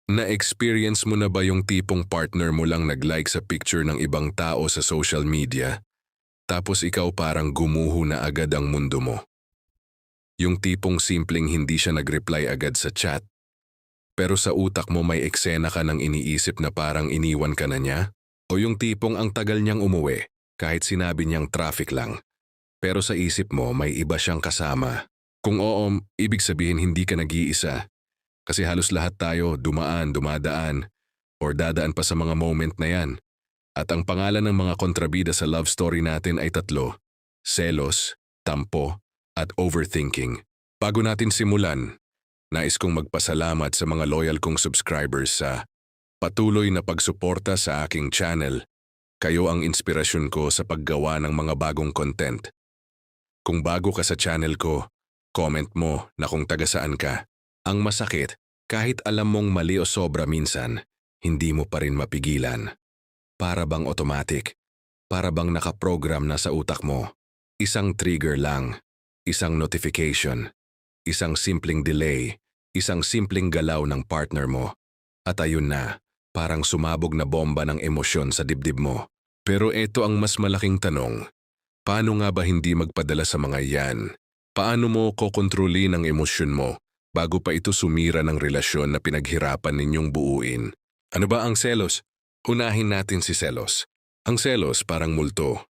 Na-experience mo na ba yung tipong partner mo lang nag-like sa picture ng ibang tao sa social media, tapos ikaw parang gumuho na agad ang mundo mo? Yung tipong simpleng hindi siya nag-reply agad sa chat, pero sa utak mo may eksena ka ng iniisip na parang iniwan ka na niya? O yung tipong ang tagal niyang umuwi, kahit sinabi niyang traffic lang, pero sa isip mo may iba siyang kasama? Kung oo, ibig sabihin hindi ka nag-iisa. Kasi halos lahat tayo dumaan, dumadaan, or dadaan pa sa mga moment na yan. At ang pangalan ng mga kontrabida sa love story natin ay tatlo: selos, tampo, at overthinking. Bago natin simulan, nais kong magpasalamat sa mga loyal kong subscribers sa patuloy na pagsuporta sa aking channel. Kayo ang inspirasyon ko sa paggawa ng mga bagong content. Kung bago ka sa channel ko, comment mo na kung taga saan ka. Ang masakit, kahit alam mong mali o sobra minsan, hindi mo pa rin mapigilan. Para bang automatic, para bang nakaprogram na sa utak mo. Isang trigger lang, isang notification, isang simpleng delay, isang simpleng galaw ng partner mo. At ayun na, parang sumabog na bomba ng emosyon sa dibdib mo. Pero ito ang mas malaking tanong. Paano nga ba hindi magpadala sa mga yan? Paano mo kokontrolin ang emosyon mo bago pa ito sumira ng relasyon na pinaghirapan ninyong buuin? Ano ba ang selos? Unahin natin si selos. Ang selos parang multo.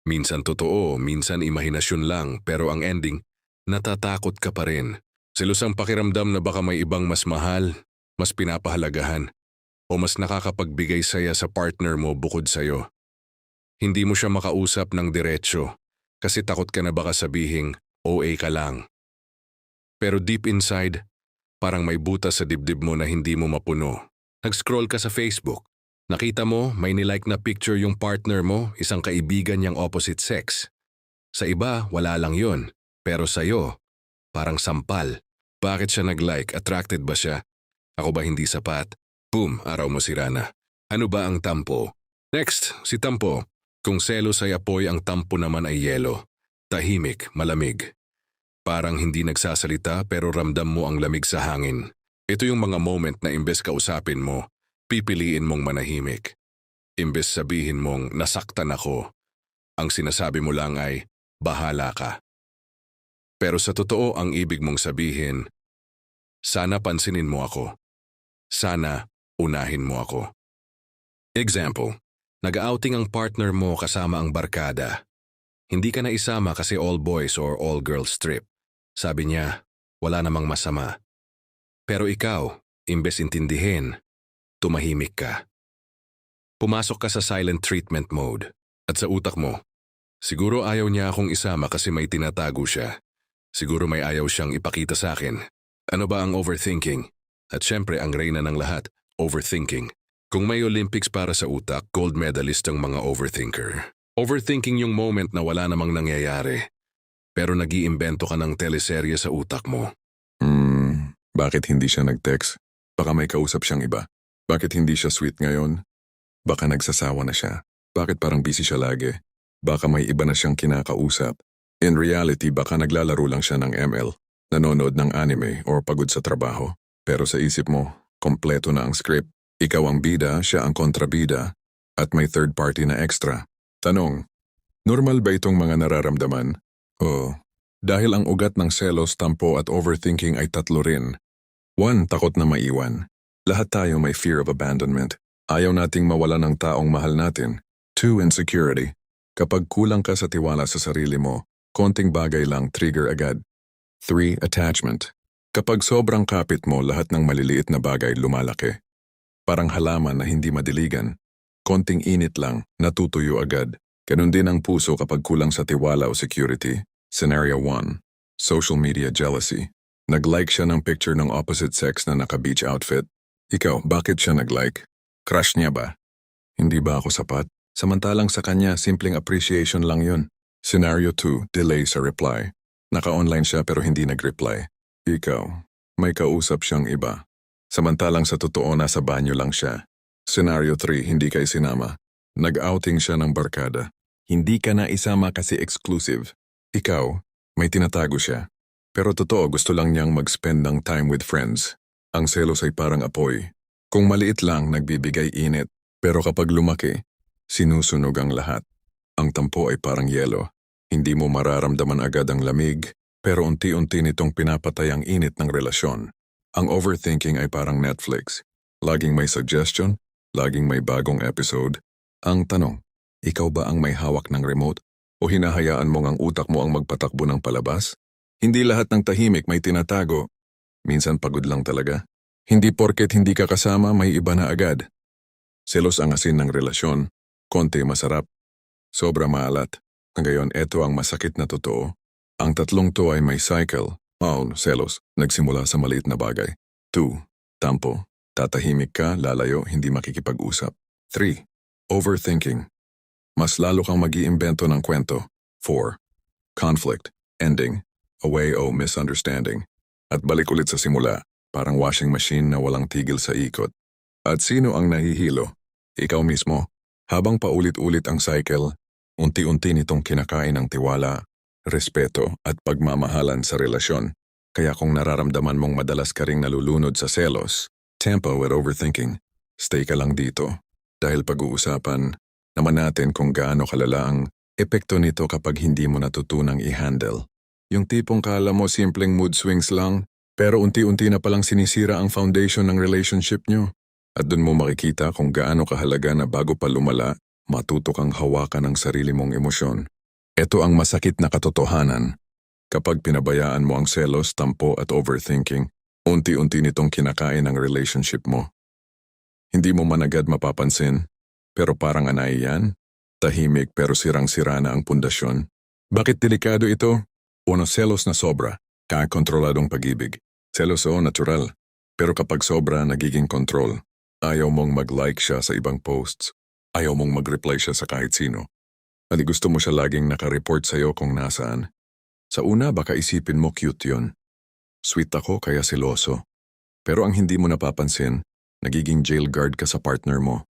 Minsan totoo, minsan imahinasyon lang, pero ang ending, natatakot ka pa rin. Selos ang pakiramdam na baka may ibang mas mahal, mas pinapahalagahan, o mas nakakapagbigay saya sa partner mo bukod sa'yo. Hindi mo siya makausap ng diretsyo kasi takot ka na baka sabihing OA ka lang. Pero deep inside, parang may butas sa dibdib mo na hindi mo mapuno. Nag-scroll ka sa Facebook. Nakita mo may nilike na picture yung partner mo, isang kaibigan niyang opposite sex. Sa iba, wala lang yun. Pero sa'yo, parang sampal. Bakit siya nag-like? Attracted ba siya? Ako ba hindi sapat? Boom, araw mo sira na. Ano ba ang tampo? Next, si tampo. Kung selos ay apoy, ang tampo naman ay yelo. Tahimik, malamig. Parang hindi nagsasalita pero ramdam mo ang lamig sa hangin. Ito yung mga moment na imbes kausapin mo, pipiliin mong manahimik. Imbes sabihin mong nasaktan ako, ang sinasabi mo lang ay bahala ka. Pero sa totoo ang ibig mong sabihin, sana pansinin mo ako. Sana unahin mo ako. Example, nag-outing ang partner mo kasama ang barkada. Hindi ka na isama kasi all boys or all girls trip. Sabi niya, wala namang masama. Pero ikaw, imbes intindihin, tumahimik ka. Pumasok ka sa silent treatment mode. At sa utak mo, siguro ayaw niya akong isama kasi may tinatago siya. Siguro may ayaw siyang ipakita sa akin. Ano ba ang overthinking? At syempre ang reyna ng lahat, overthinking. Kung may Olympics para sa utak, gold medalist ang mga overthinker. Overthinking yung moment na wala namang nangyayari. Pero nag-iimbento ka ng teleserye sa utak mo. Bakit hindi siya nag-text? Baka may kausap siyang iba. Bakit hindi siya sweet ngayon? Baka nagsasawa na siya. Bakit parang busy siya lagi? Baka may iba na siyang kinakausap. In reality, baka naglalaro lang siya ng ML, nanonood ng anime o pagod sa trabaho. Pero sa isip mo, kompleto na ang script. Ikaw ang bida, siya ang kontrabida, at may third party na extra. Tanong, normal ba itong mga nararamdaman? O, dahil ang ugat ng selos, tampo at overthinking ay tatlo rin. 1. Takot na maiwan. Lahat tayo may fear of abandonment. Ayaw nating mawala ng taong mahal natin. 2. Insecurity. Kapag kulang ka sa tiwala sa sarili mo, konting bagay lang trigger agad. 3. Attachment. Kapag sobrang kapit mo, lahat ng maliliit na bagay lumalaki. Parang halaman na hindi madiligan. Konting init lang, natutuyo agad. Ganun din ang puso kapag kulang sa tiwala o security. Scenario 1. Social media jealousy. Nag-like siya ng picture ng opposite sex na naka-beach outfit. Ikaw, bakit siya nag-like? Crush niya ba? Hindi ba ako sapat? Samantalang sa kanya, simpleng appreciation lang yun. Scenario 2. Delay sa reply. Naka-online siya pero hindi nag-reply. Ikaw, may kausap siyang iba. Samantalang sa totoo nasa banyo lang siya. Scenario 3. Hindi kayo sinama. Nag-outing siya ng barkada. Hindi ka na isama kasi exclusive. Ikaw, may tinatago siya. Pero totoo gusto lang niyang mag-spend ng time with friends. Ang selos ay parang apoy. Kung maliit lang, nagbibigay init. Pero kapag lumaki, sinusunog ang lahat. Ang tampo ay parang yelo. Hindi mo mararamdaman agad ang lamig, pero unti-unti nitong pinapatay ang init ng relasyon. Ang overthinking ay parang Netflix. Laging may suggestion, laging may bagong episode. Ang tanong, ikaw ba ang may hawak ng remote? O hinahayaan mong ang utak mo ang magpatakbo ng palabas? Hindi lahat ng tahimik may tinatago. Minsan pagod lang talaga. Hindi porket hindi ka kasama, may iba na agad. Selos ang asin ng relasyon. Konti masarap. Sobra maalat. Ngayon, eto ang masakit na totoo. Ang tatlong to ay may cycle. Selos. Nagsimula sa maliit na bagay. 2. Tampo. Tatahimik ka, lalayo, hindi makikipag-usap. 3. Overthinking. Mas lalo kang mag-iimbento ng kwento. 4. Conflict. Ending. Away o misunderstanding. At balik ulit sa simula, parang washing machine na walang tigil sa ikot. At sino ang nahihilo? Ikaw mismo. Habang paulit-ulit ang cycle, unti-unti nitong kinakain ang tiwala, respeto at pagmamahalan sa relasyon. Kaya kung nararamdaman mong madalas ka ring nalulunod sa selos, tempo at overthinking, stay ka lang dito. Dahil pag-uusapan naman natin kung gaano kalala ang epekto nito kapag hindi mo natutunang i-handle. Yung tipong kala mo simpleng mood swings lang, pero unti-unti na palang sinisira ang foundation ng relationship nyo. At dun mo makikita kung gaano kahalaga na bago pa lumala, matuto kang hawakan ang sarili mong emosyon. Ito ang masakit na katotohanan. Kapag pinabayaan mo ang selos, tampo at overthinking, unti-unti nitong kinakain ang relationship mo. Hindi mo man agad mapapansin, pero parang anay yan. Tahimik pero sirang-sira na ang pundasyon. Bakit delikado ito? Uno, selos na sobra, kakontroladong pag-ibig. Selos o natural, pero kapag sobra, nagiging control. Ayaw mong mag-like siya sa ibang posts. Ayaw mong mag-reply siya sa kahit sino. At gusto mo siya laging nakareport sa'yo kung nasaan. Sa una, baka isipin mo cute yun. Sweet ako kaya seloso. Pero ang hindi mo napapansin, nagiging jail guard ka sa partner mo.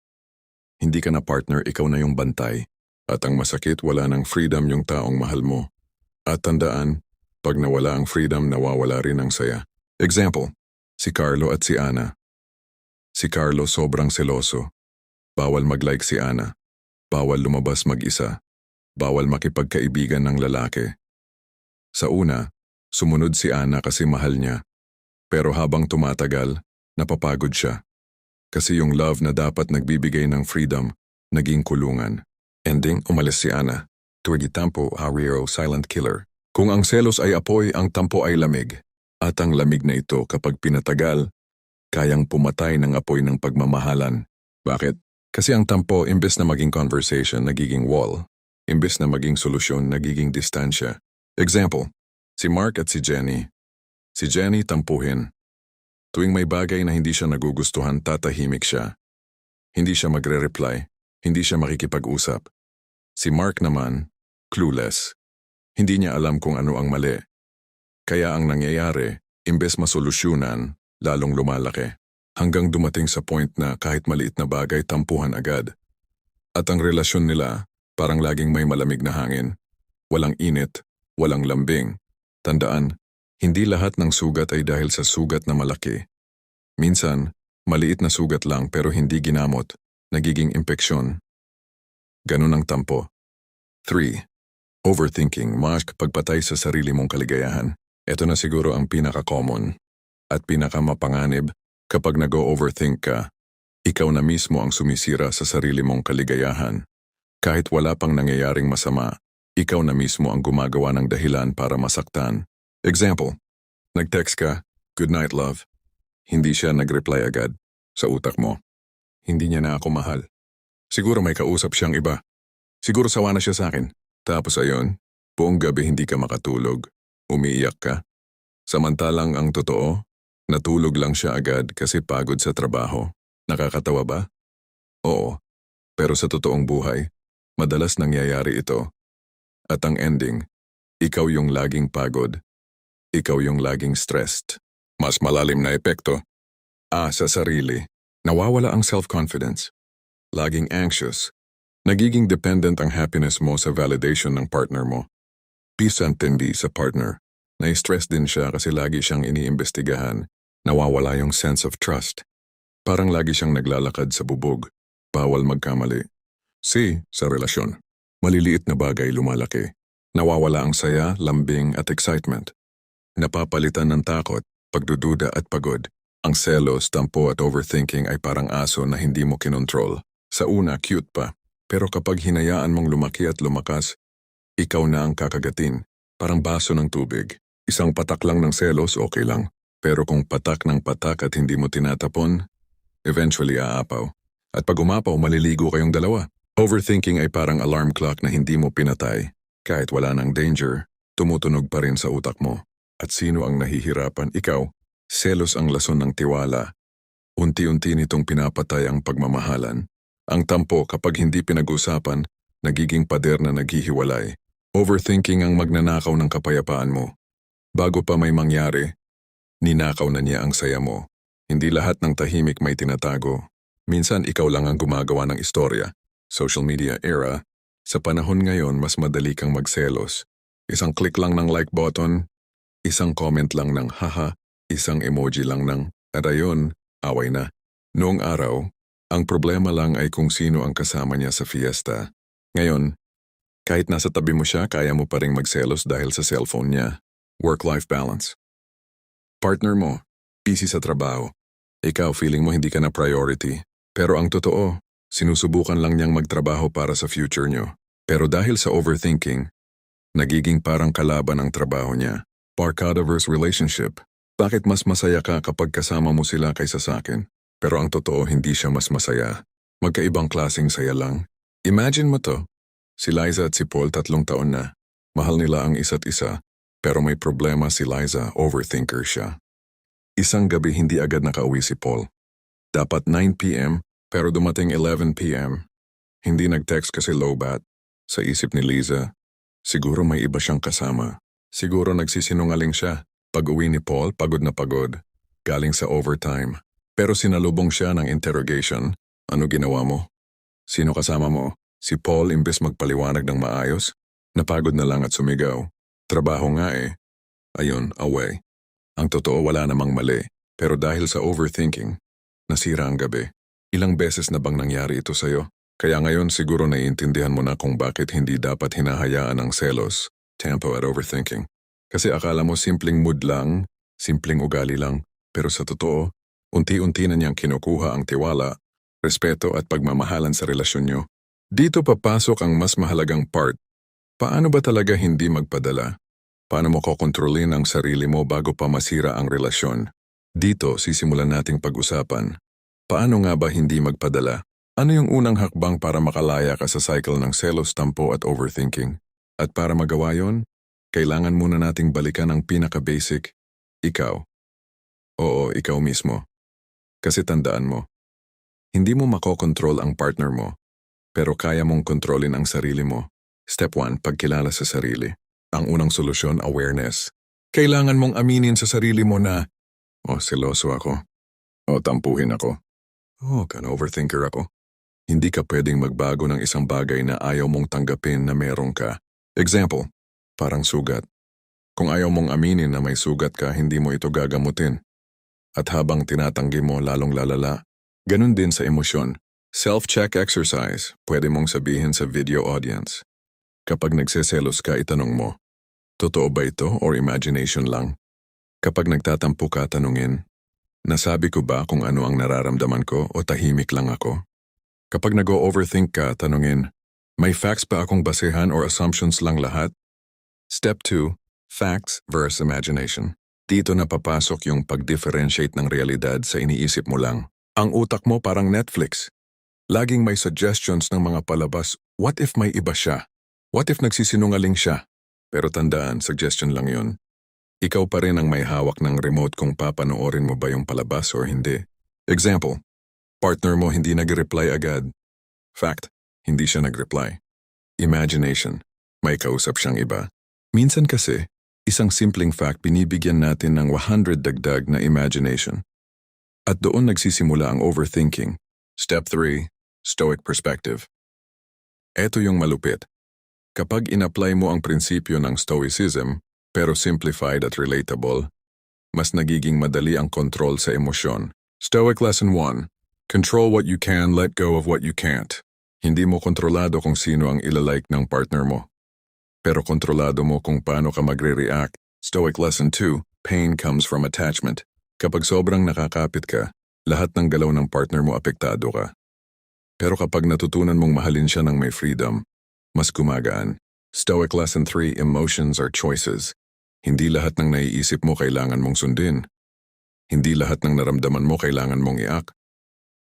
Hindi ka na partner, ikaw na yung bantay. At ang masakit, wala ng freedom yung taong mahal mo. At tandaan, pag nawala ang freedom, nawawala rin ang saya. Example, si Carlo at si Ana. Si Carlo sobrang seloso. Bawal mag-like si Ana. Bawal lumabas mag-isa. Bawal makipagkaibigan ng lalaki. Sa una, sumunod si Ana kasi mahal niya. Pero habang tumatagal, napapagod siya. Kasi yung love na dapat nagbibigay ng freedom, naging kulungan. Ending, umalis si Ana. Tuwagi tampo, Hariro, silent killer. Kung ang selos ay apoy, ang tampo ay lamig. At ang lamig na ito kapag pinatagal, kayang pumatay ng apoy ng pagmamahalan. Bakit? Kasi ang tampo, imbes na maging conversation, nagiging wall. Imbes na maging solusyon, nagiging distansya. Example, si Mark at si Jenny. Si Jenny tampuhin. Tuwing may bagay na hindi siya nagugustuhan, tatahimik siya. Hindi siya magre-reply. Hindi siya makikipag-usap. Si Mark naman, clueless. Hindi niya alam kung ano ang mali. Kaya ang nangyayari, imbes masolusyunan, lalong lumalaki. Hanggang dumating sa point na kahit maliit na bagay, tampuhan agad. At ang relasyon nila, parang laging may malamig na hangin. Walang init, walang lambing. Tandaan, hindi lahat ng sugat ay dahil sa sugat na malaki. Minsan, maliit na sugat lang pero hindi ginamot, nagiging impeksyon. Ganun ang tampo. 3. Overthinking, mas pagpatay sa sarili mong kaligayahan. Ito na siguro ang pinaka-common at pinaka-mapanganib. Kapag nag-overthink ka, ikaw na mismo ang sumisira sa sarili mong kaligayahan. Kahit wala pang nangyayaring masama, ikaw na mismo ang gumagawa ng dahilan para masaktan. Example, nag-text ka, "Good night, love." Hindi siya nag-reply agad. Sa utak mo, hindi niya na ako mahal. Siguro may kausap siyang iba. Siguro sawa na siya sa akin. Tapos ayun, buong gabi hindi ka makatulog. Umiiyak ka. Samantalang ang totoo, natulog lang siya agad kasi pagod sa trabaho. Nakakatawa ba? Oo. Pero sa totoong buhay, madalas nangyayari ito. At ang ending, ikaw yung laging pagod. Ikaw yung laging stressed. Mas malalim na epekto. Sa sarili. Nawawala ang self-confidence. Laging anxious. Nagiging dependent ang happiness mo sa validation ng partner mo. Peace and tindi sa partner. Na-stress din siya kasi lagi siyang iniimbestigahan. Nawawala yung sense of trust. Parang lagi siyang naglalakad sa bubog. Bawal magkamali. C. Sa relasyon. Maliliit na bagay lumalaki. Nawawala ang saya, lambing at excitement. Napapalitan ng takot, pagdududa at pagod. Ang selos, tampo at overthinking ay parang aso na hindi mo kinontrol. Sa una, cute pa. Pero kapag hinayaan mong lumaki at lumakas, ikaw na ang kakagatin. Parang baso ng tubig. Isang patak lang ng selos, okay lang. Pero kung patak ng patak at hindi mo tinatapon, eventually aapaw. At pag umapaw, maliligo kayong dalawa. Overthinking ay parang alarm clock na hindi mo pinatay. Kahit wala ng danger, tumutunog pa rin sa utak mo. At sino ang nahihirapan? Ikaw. Selos ang lason ng tiwala. Unti-unti nitong pinapatay ang pagmamahalan. Ang tampo kapag hindi pinag-usapan, nagiging pader na naghihiwalay. Overthinking ang magnanakaw ng kapayapaan mo. Bago pa may mangyari, ninakaw na niya ang saya mo. Hindi lahat ng tahimik may tinatago. Minsan ikaw lang ang gumagawa ng istorya. Social media era, sa panahon ngayon mas madali kang magselos. Isang click lang ng like button, isang comment lang ng haha, isang emoji lang ng at ayun, away na. Noong araw, ang problema lang ay kung sino ang kasama niya sa fiesta. Ngayon, kahit nasa tabi mo siya, kaya mo pa ring magselos dahil sa cellphone niya. Work-life balance. Partner mo, busy sa trabaho. Ikaw, feeling mo hindi ka na priority. Pero ang totoo, sinusubukan lang niyang magtrabaho para sa future niyo. Pero dahil sa overthinking, nagiging parang kalaban ang trabaho niya. Barkada versus relationship. Bakit mas masaya ka kapag kasama mo sila kaysa sa akin? Pero ang totoo, hindi siya mas masaya. Magkaibang klaseng saya lang. Imagine mo to. Si Liza at si Paul 3 taon na. Mahal nila ang isa't isa. Pero may problema si Liza, overthinker siya. Isang gabi hindi agad nakauwi si Paul. Dapat 9 p.m. pero dumating 11 p.m. Hindi nag-text kasi low bat. Sa isip ni Liza, siguro may iba siyang kasama. Siguro nagsisinungaling siya. Pag-uwi ni Paul, pagod na pagod. Galing sa overtime. Pero sinalubong siya ng interrogation. Ano ginawa mo? Sino kasama mo? Si Paul imbes magpaliwanag ng maayos? Napagod na lang at sumigaw. Trabaho nga eh. Ayun, away. Ang totoo wala namang mali. Pero dahil sa overthinking, nasira ang gabi. Ilang beses na bang nangyari ito sa'yo? Kaya ngayon siguro naiintindihan mo na kung bakit hindi dapat hinahayaan ang selos, tempo at overthinking. Kasi akala mo simpleng mood lang, simpleng ugali lang. Pero sa totoo, unti-unti na niyang kinukuha ang tiwala, respeto at pagmamahalan sa relasyon niyo. Dito papasok ang mas mahalagang part. Paano ba talaga hindi magpadala? Paano mo kokontrolin ang sarili mo bago pa masira ang relasyon? Dito sisimulan nating pag-usapan. Paano nga ba hindi magpadala? Ano yung unang hakbang para makalaya ka sa cycle ng selos, tampo at overthinking? At para magawa yon, kailangan muna nating balikan ang pinaka-basic. Ikaw. Oo, ikaw mismo. Kasi tandaan mo, hindi mo makokontrol ang partner mo, pero kaya mong kontrolin ang sarili mo. Step 1, pagkilala sa sarili. Ang unang solusyon, awareness. Kailangan mong aminin sa sarili mo na, seloso ako. Tampuhin ako. Overthinker ako. Hindi ka pwedeng magbago ng isang bagay na ayaw mong tanggapin na meron ka. Example, parang sugat. Kung ayaw mong aminin na may sugat ka, hindi mo ito gagamutin. At habang tinatanggi mo, lalong lalala. Ganun din sa emosyon. Self-check exercise, pwede mong sabihin sa video audience. Kapag nagseselos ka, itanong mo, totoo ba ito or imagination lang? Kapag nagtatampo ka, tanungin, nasabi ko ba kung ano ang nararamdaman ko o tahimik lang ako? Kapag nag-o-overthink ka, tanungin, may facts ba akong basehan or assumptions lang lahat? Step 2, facts versus imagination. Dito na papasok yung pag-differentiate ng realidad sa iniisip mo lang. Ang utak mo parang Netflix. Laging may suggestions ng mga palabas, what if may iba siya? What if nagsisinungaling siya? Pero tandaan, suggestion lang yun. Ikaw pa rin ang may hawak ng remote kung papanoorin mo ba yung palabas or hindi. Example, partner mo hindi nag-reply agad. Fact, hindi siya nag-reply. Imagination, may kausap siyang iba. Minsan kasi, isang simpleng fact binibigyan natin ng 100 dagdag na imagination. At doon nagsisimula ang overthinking. Step 3, Stoic perspective. Ito yung malupit. Kapag in-apply mo ang prinsipyo ng Stoicism, pero simplified at relatable, mas nagiging madali ang control sa emosyon. Stoic Lesson 1, Control what you can, let go of what you can't. Hindi mo kontrolado kung sino ang ilalike ng partner mo. Pero kontrolado mo kung paano ka magre-react. Stoic Lesson 2, Pain comes from attachment. Kapag sobrang nakakapit ka, lahat ng galaw ng partner mo apektado ka. Pero kapag natutunan mong mahalin siya ng may freedom, mas gumagaan. Stoic Lesson 3, Emotions are choices. Hindi lahat ng naiisip mo kailangan mong sundin. Hindi lahat ng naramdaman mo kailangan mong i-act.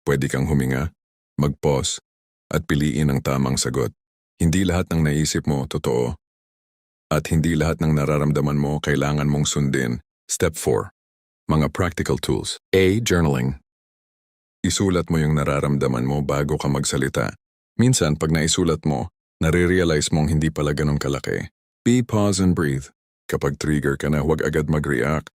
Pwede kang huminga, mag-pause, at piliin ang tamang sagot. Hindi lahat ng naisip mo totoo. At hindi lahat ng nararamdaman mo kailangan mong sundin. Step 4. Mga practical tools. A. Journaling. Isulat mo yung nararamdaman mo bago ka magsalita. Minsan, pag naisulat mo, nare-realize mong hindi pala ganun kalaki. B. Pause and breathe. Kapag trigger ka na, huwag agad mag-react.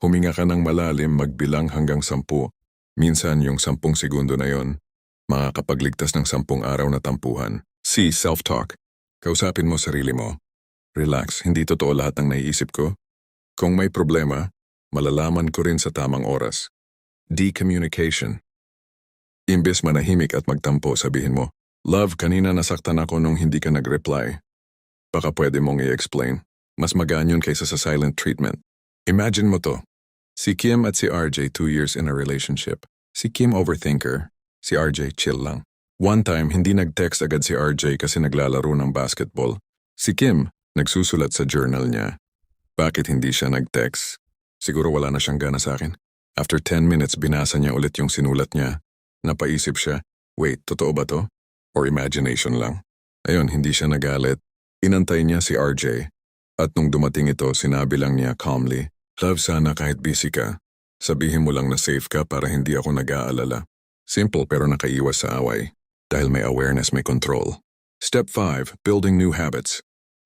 Huminga ka ng malalim, magbilang hanggang 10. Minsan, yung 10 segundo na yon, makakapagligtas ng 10 araw na tampuhan. C. Self-talk. Kausapin mo sarili mo. Relax, hindi totoo lahat ng naiisip ko. Kung may problema, malalaman ko rin sa tamang oras. D. Communication. Imbes manahimik at magtampo, sabihin mo, "Love, kanina nasaktan ako nung hindi ka nag-reply." Baka pwede mong i-explain. Mas magaan yun kaysa sa silent treatment. Imagine mo to. Si Kim at si RJ 2 years in a relationship. Si Kim overthinker, si RJ chill lang. One time, hindi nag-text agad si RJ kasi naglalaro ng basketball. Si Kim, nagsusulat sa journal niya. Bakit hindi siya nag-text? Siguro wala na siyang gana sa akin. After 10 minutes, binasa niya ulit yung sinulat niya. Napaisip siya, wait, totoo ba to? Or imagination lang? Ayun, hindi siya nagalit. Inantay niya si RJ. At nung dumating ito, sinabi lang niya calmly, "Love, sana kahit busy ka, sabihin mo lang na safe ka para hindi ako nag-aalala." Simple pero nakaiwas sa away. Dahil may awareness, may control. Step 5. Building new habits.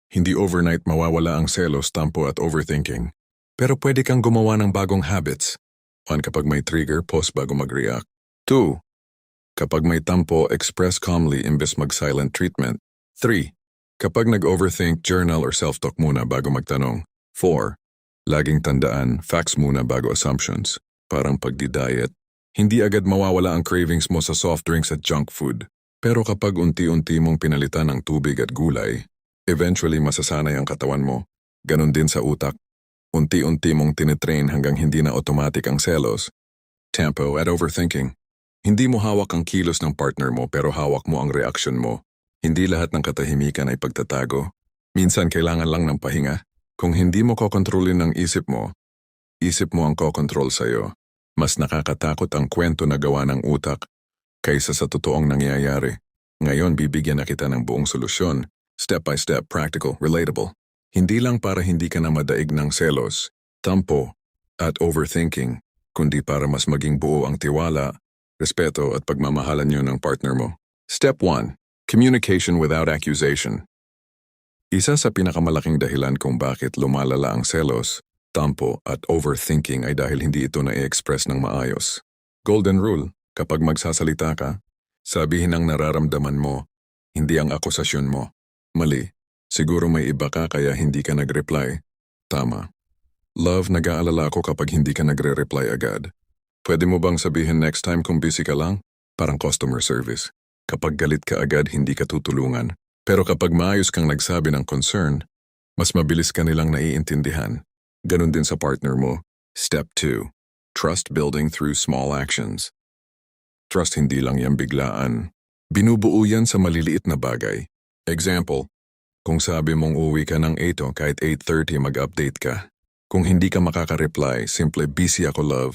Hindi overnight mawawala ang selos, tampo at overthinking. Pero pwede kang gumawa ng bagong habits. 1. Kapag may trigger, pause bago mag-react. 2. Kapag may tampo, express calmly imbes mag-silent treatment. 3. Kapag nag-overthink, journal or self-talk muna bago magtanong. 4. Laging tandaan, facts muna bago assumptions. Parang pagdi-diet. Hindi agad mawawala ang cravings mo sa soft drinks at junk food. Pero kapag unti-unti mong pinalitan ng tubig at gulay, eventually masasanay ang katawan mo. Ganon din sa utak. Unti-unti mong tinitrain hanggang hindi na automatic ang selos. Tempo at overthinking. Hindi mo hawak ang kilos ng partner mo pero hawak mo ang reaksyon mo. Hindi lahat ng katahimikan ay pagtatago. Minsan kailangan lang ng pahinga. Kung hindi mo kokontrolin ang isip mo ang kokontrol sa'yo. Mas nakakatakot ang kwento na gawa ng utak kaysa sa totoong nangyayari. Ngayon bibigyan na kita ng buong solusyon. Step by step, practical, relatable. Hindi lang para hindi ka na madaig ng selos, tampo, at overthinking, kundi para mas maging buo ang tiwala, respeto at pagmamahalan niyo ng partner mo. Step 1. Communication without accusation. Isa sa pinakamalaking dahilan kung bakit lumalala ang selos, tampo at overthinking ay dahil hindi ito na-i-express ng maayos. Golden rule, kapag magsasalita ka, sabihin ang nararamdaman mo, hindi ang akusasyon mo. Mali, siguro may iba ka kaya hindi ka nag-reply. Tama. Love, nag-aalala ako kapag hindi ka nagre-reply agad. Pwede mo bang sabihin next time kung busy ka lang? Parang customer service. Kapag galit ka agad, hindi ka tutulungan. Pero kapag maayos kang nagsabi ng concern, mas mabilis ka nilang naiintindihan. Ganon din sa partner mo. Step 2. Trust building through small actions. Trust hindi lang yan biglaan. Binubuo yan sa maliliit na bagay. Example, kung sabi mong uwi ka ng 8 kahit 8:30 mag-update ka. Kung hindi ka makaka-reply, simple busy ako love.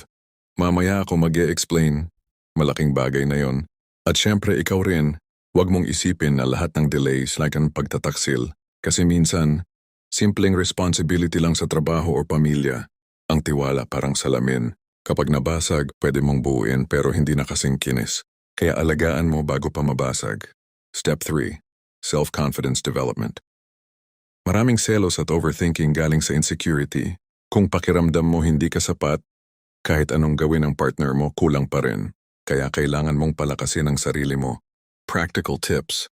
Mamaya ako mag-e-explain. Malaking bagay na yon. At syempre ikaw rin, huwag mong isipin na lahat ng delays like ang pagtataksil. Kasi minsan, simpleng responsibility lang sa trabaho o pamilya. Ang tiwala parang salamin. Kapag nabasag, pwede mong buuin pero hindi na kasing kinis. Kaya alagaan mo bago pa mabasag. Step 3. Self-confidence development. Maraming selos at overthinking galing sa insecurity. Kung pakiramdam mo hindi ka sapat, kahit anong gawin ng partner mo, kulang pa rin. Kaya kailangan mong palakasin ang sarili mo. Practical tips.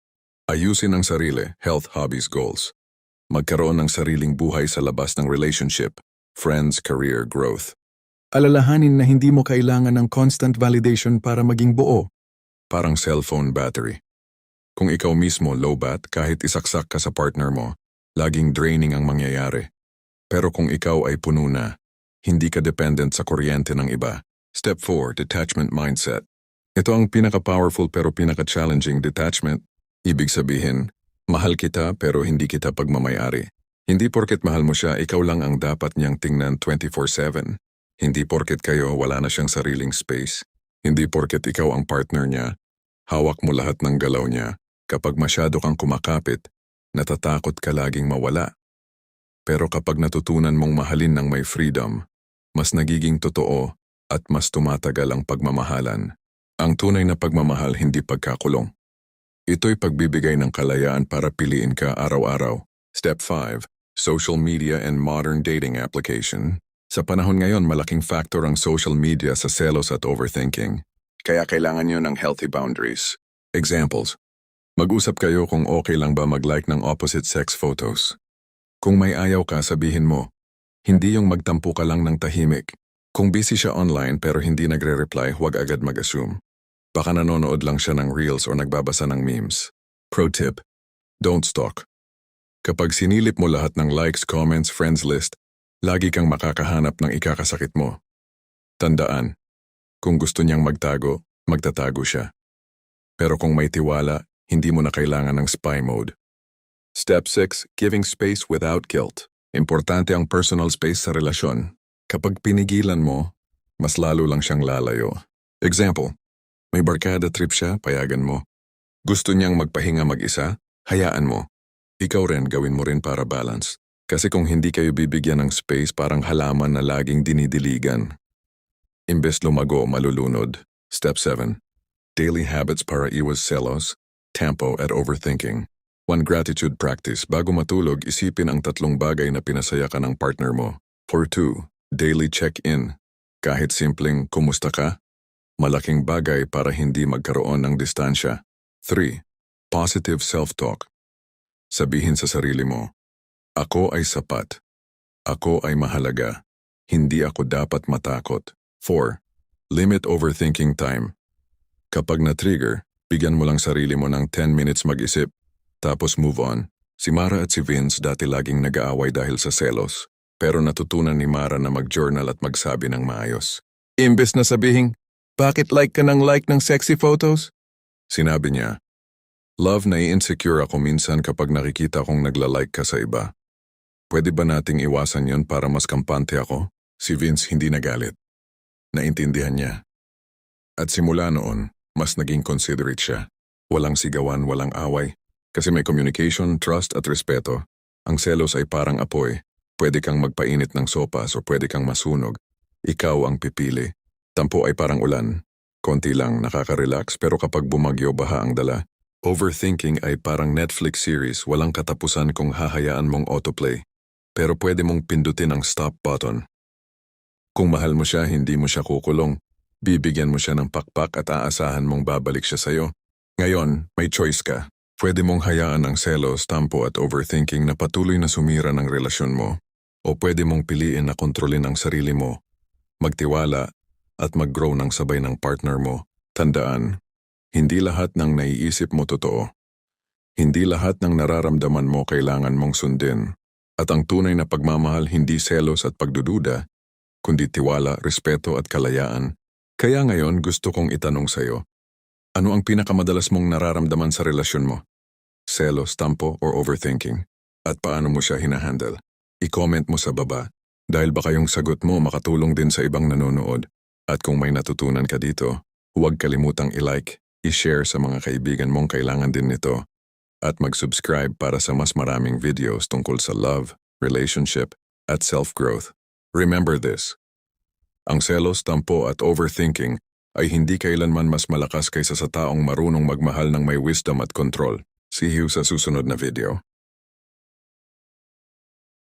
Ayusin ang sarili, health, hobbies, goals. Magkaroon ng sariling buhay sa labas ng relationship, friends, career, growth. Alalahanin na hindi mo kailangan ng constant validation para maging buo. Parang cellphone battery. Kung ikaw mismo low-bat kahit isaksak ka sa partner mo, laging draining ang mangyayari. Pero kung ikaw ay puno na, hindi ka dependent sa kuryente ng iba. Step 4, detachment mindset. Ito ang pinaka-powerful pero pinaka-challenging detachment. Ibig sabihin, mahal kita pero hindi kita pagmamayari. Hindi porket mahal mo siya, ikaw lang ang dapat niyang tingnan 24/7. Hindi porket kayo wala na siyang sariling space. Hindi porket ikaw ang partner niya, hawak mo lahat ng galaw niya. Kapag masyado kang kumakapit, natatakot ka laging mawala. Pero kapag natutunan mong mahalin ng may freedom, mas nagiging totoo at mas tumatagal ang pagmamahalan. Ang tunay na pagmamahal hindi pagkakulong. Ito'y pagbibigay ng kalayaan para piliin ka araw-araw. Step 5. Social media and modern dating application. Sa panahon ngayon, malaking factor ang social media sa selos at overthinking. Kaya kailangan nyo ng healthy boundaries. Examples. Mag-usap kayo kung okay lang ba mag-like ng opposite sex photos. Kung may ayaw ka, sabihin mo. Hindi yung magtampo ka lang ng tahimik. Kung busy siya online pero hindi nagre-reply, huwag agad mag-assume. Baka nanonood lang siya ng reels o nagbabasa ng memes. Pro tip, don't stalk. Kapag sinilip mo lahat ng likes, comments, friends list, lagi kang makakahanap ng ikakasakit mo. Tandaan, kung gusto niyang magtago, magtatago siya. Pero kung may tiwala, hindi mo na kailangan ng spy mode. Step 6. Giving space without guilt. Importante ang personal space sa relasyon. Kapag pinigilan mo, mas lalo lang siyang lalayo. Example, may barkada trip siya, payagan mo. Gusto niyang magpahinga mag-isa, hayaan mo. Ikaw rin, gawin mo rin para balance. Kasi kung hindi kayo bibigyan ng space, parang halaman na laging dinidiligan. Imbes lumago, malulunod. Step 7. Daily habits para iwas selos, tempo at overthinking. 1. Gratitude practice. Bago matulog, isipin ang 3 bagay na pinasaya ka ng partner mo. For 2. Daily check-in. Kahit simpleng kumusta ka, malaking bagay para hindi magkaroon ng distansya. 3. Positive self-talk. Sabihin sa sarili mo, ako ay sapat. Ako ay mahalaga. Hindi ako dapat matakot. 4. Limit overthinking time. Kapag na-trigger, bigyan mo lang sarili mo ng 10 minutes mag-isip, tapos move on. Si Mara at si Vince dati laging nag-aaway dahil sa selos, pero natutunan ni Mara na mag-journal at magsabi ng maayos. Imbes na sabihin, bakit like ka ng sexy photos? Sinabi niya, love, nai-insecure ako minsan kapag nakikita kong nagla-like ka sa iba. Pwede ba nating iwasan yon para mas kampante ako? Si Vince hindi nagalit. Naintindihan niya. At simula noon, mas naging considerate siya. Walang sigawan, walang away. Kasi may communication, trust at respeto. Ang selos ay parang apoy. Pwede kang magpainit ng sopas o pwede kang masunog. Ikaw ang pipili. Tampo ay parang ulan. Konti lang nakaka-relax pero kapag bumagyo baha ang dala. Overthinking ay parang Netflix series, walang katapusan kung hahayaan mong autoplay. Pero pwede mong pindutin ang stop button. Kung mahal mo siya, hindi mo siya kukulong. Bibigyan mo siya ng pakpak at aasahan mong babalik siya sa'yo. Ngayon, may choice ka. Pwede mong hayaan ang selos, tampo at overthinking na patuloy na sumira ng relasyon mo. O pwede mong piliin na kontrolin ang sarili mo, magtiwala at mag-grow ng sabay ng partner mo. Tandaan, hindi lahat ng naiisip mo totoo. Hindi lahat ng nararamdaman mo kailangan mong sundin. At ang tunay na pagmamahal hindi selos at pagdududa, kundi tiwala, respeto at kalayaan. Kaya ngayon gusto kong itanong sa'yo, ano ang pinakamadalas mong nararamdaman sa relasyon mo? Selos, tampo, or overthinking? At paano mo siya hinahandle? I-comment mo sa baba, dahil baka yung sagot mo makatulong din sa ibang nanonood. At kung may natutunan ka dito, huwag kalimutang i-like, i-share sa mga kaibigan mong kailangan din nito, at mag-subscribe para sa mas maraming videos tungkol sa love, relationship, at self-growth. Remember this. Ang selos, tampo at overthinking ay hindi kailanman mas malakas kaysa sa taong marunong magmahal ng may wisdom at control. See you sa susunod na video.